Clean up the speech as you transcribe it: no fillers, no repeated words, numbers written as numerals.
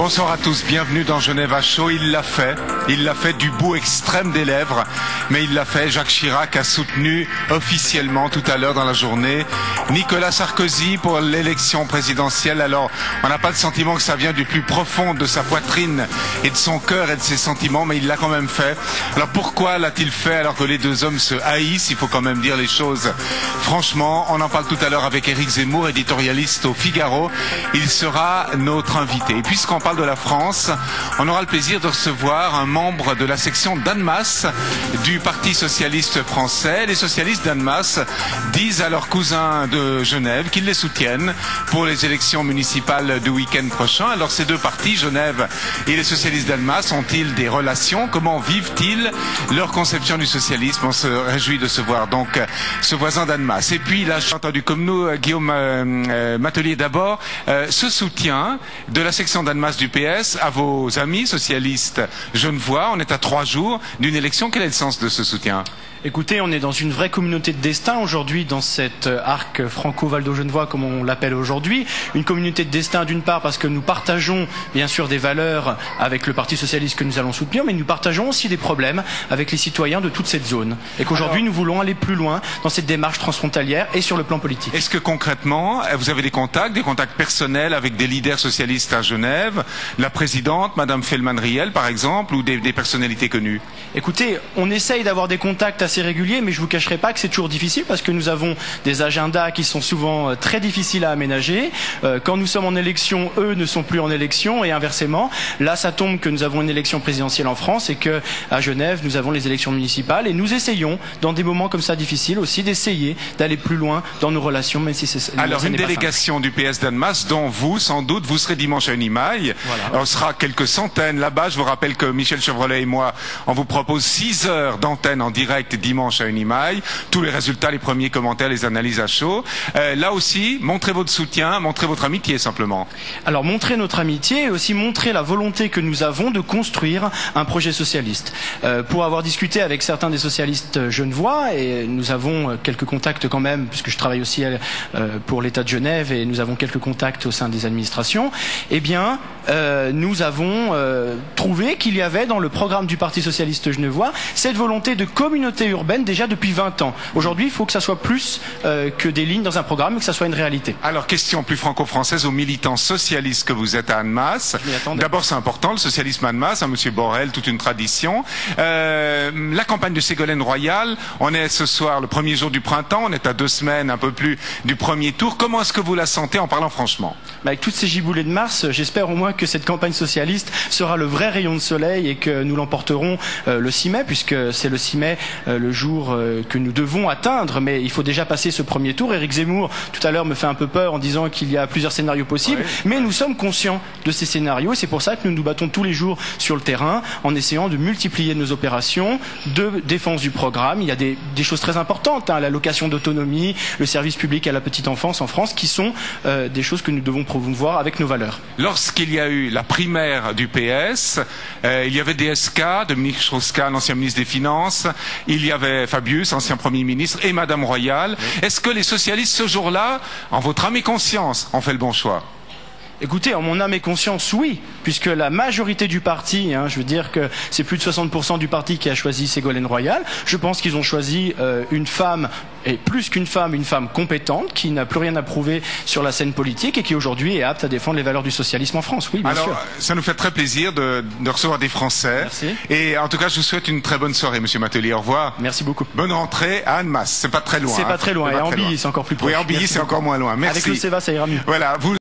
Bonsoir à tous, bienvenue dans Genève à chaud. Il l'a fait du bout extrême des lèvres, mais il l'a fait. Jacques Chirac a soutenu officiellement tout à l'heure dans la journée Nicolas Sarkozy pour l'élection présidentielle. Alors, on n'a pas le sentiment que ça vient du plus profond de sa poitrine et de son cœur et de ses sentiments, mais il l'a quand même fait. Alors pourquoi l'a-t-il fait alors que les deux hommes se haïssent? Il faut quand même dire les choses franchement. On en parle tout à l'heure avec Éric Zemmour, éditorialiste au Figaro. Il sera notre invité. Et puisqu'on parle de la France, on aura le plaisir de recevoir un membre de la section d'Annemasse du Parti socialiste français. Les socialistes d'Annemasse disent à leurs cousins de Genève qu'ils les soutiennent pour les élections municipales du week-end prochain. Alors ces deux partis, Genève et les socialistes d'Annemasse, ont-ils des relations? Comment vivent-ils leur conception du socialisme? On se réjouit de se voir donc ce voisin d'Annemasse. Et puis là, j'ai entendu comme nous, Guillaume Matelier d'abord, ce soutien de la section d'Annemasse du PS à vos amis socialistes genevois. On est à 3 jours d'une élection. Quel est le sens de ce soutien? Écoutez, on est dans une vraie communauté de destin aujourd'hui, dans cet arc franco-valdo-genevois comme on l'appelle aujourd'hui. Une communauté de destin d'une part parce que nous partageons bien sûr des valeurs avec le Parti socialiste que nous allons soutenir, mais nous partageons aussi des problèmes avec les citoyens de toute cette zone. Et qu'aujourd'hui nous voulons aller plus loin dans cette démarche transfrontalière et sur le plan politique. Est-ce que concrètement, vous avez des contacts personnels avec des leaders socialistes à Genève, la présidente, Madame Feldman-Riel par exemple, ou des personnalités connues? Écoutez, on essaye d'avoir des contacts assez réguliers, mais je vous cacherai pas que c'est toujours difficile parce que nous avons des agendas qui sont souvent très difficiles à aménager. Quand nous sommes en élection, eux ne sont plus en élection et inversement. Là, ça tombe que nous avons une élection présidentielle en France et que à Genève, nous avons les élections municipales et nous essayons, dans des moments comme ça difficiles aussi, d'essayer d'aller plus loin dans nos relations, même si c'est... Alors, une délégation du PS d'Annemasse, dont vous, sans doute, vous serez dimanche à Unimail. Voilà. On sera quelques centaines là-bas. Je vous rappelle que Michel Chevrolet et moi, on vous propose 6 heures d'antenne en direct dimanche à Unimail. Tous les résultats, les premiers commentaires, les analyses à chaud. Là aussi, montrez votre soutien, montrez votre amitié simplement. Alors, montrer notre amitié et aussi montrer la volonté que nous avons de construire un projet socialiste. Pour avoir discuté avec certains des socialistes genevois, et nous avons quelques contacts quand même, puisque je travaille aussi pour l'État de Genève et nous avons quelques contacts au sein des administrations, eh bien, nous avons trouvé qu'il y avait dans le programme du Parti socialiste genevois cette volonté de communauté urbaine déjà depuis 20 ans. Aujourd'hui, il faut que ça soit plus que des lignes dans un programme, que ça soit une réalité. Alors, question plus franco-française aux militants socialistes que vous êtes à Annemasse. D'abord, c'est important, le socialisme à Annemasse, Monsieur Borrell, toute une tradition. La campagne de Ségolène Royal, on est ce soir le premier jour du printemps, on est à 2 semaines, un peu plus du premier tour. Comment est-ce que vous la sentez en parlant franchement? Avec toutes ces giboulées de mars, j'espère au moins que cette campagne socialiste sera le vrai rayon de soleil et que nous l'emporterons le 6 mai, puisque c'est le 6 mai le jour que nous devons atteindre, mais il faut déjà passer ce premier tour. Éric Zemmour, tout à l'heure, me fait un peu peur en disant qu'il y a plusieurs scénarios possibles, mais nous sommes conscients de ces scénarios et c'est pour ça que nous nous battons tous les jours sur le terrain en essayant de multiplier nos opérations de défense du programme. Il y a des choses très importantes, l'allocation d'autonomie, le service public à la petite enfance en France, qui sont des choses que nous devons promouvoir avec nos valeurs. Lorsqu'il y a eu la primaire du PS, il y avait DSK, Dominique Strauss-Kahn, ancien ministre des Finances, il y avait Fabius, ancien Premier ministre, et Madame Royal. Est-ce que les socialistes, ce jour-là, en votre âme et conscience, ont fait le bon choix? Écoutez, en mon âme et conscience, oui, puisque la majorité du parti, je veux dire que c'est plus de 60% du parti qui a choisi Ségolène Royal. Je pense qu'ils ont choisi une femme, et plus qu'une femme, une femme compétente, qui n'a plus rien à prouver sur la scène politique et qui aujourd'hui est apte à défendre les valeurs du socialisme en France. Oui, bien sûr. Alors, ça nous fait très plaisir de recevoir des Français. Merci. Et en tout cas, je vous souhaite une très bonne soirée, Monsieur Matelier. Au revoir. Merci beaucoup. Bonne rentrée à Annemasse. C'est pas très loin. C'est pas très loin. Et Ambilly, c'est encore plus proche. Oui, Ambilly, c'est encore moins loin. Merci. Avec le CEVA, ça ira mieux. Voilà.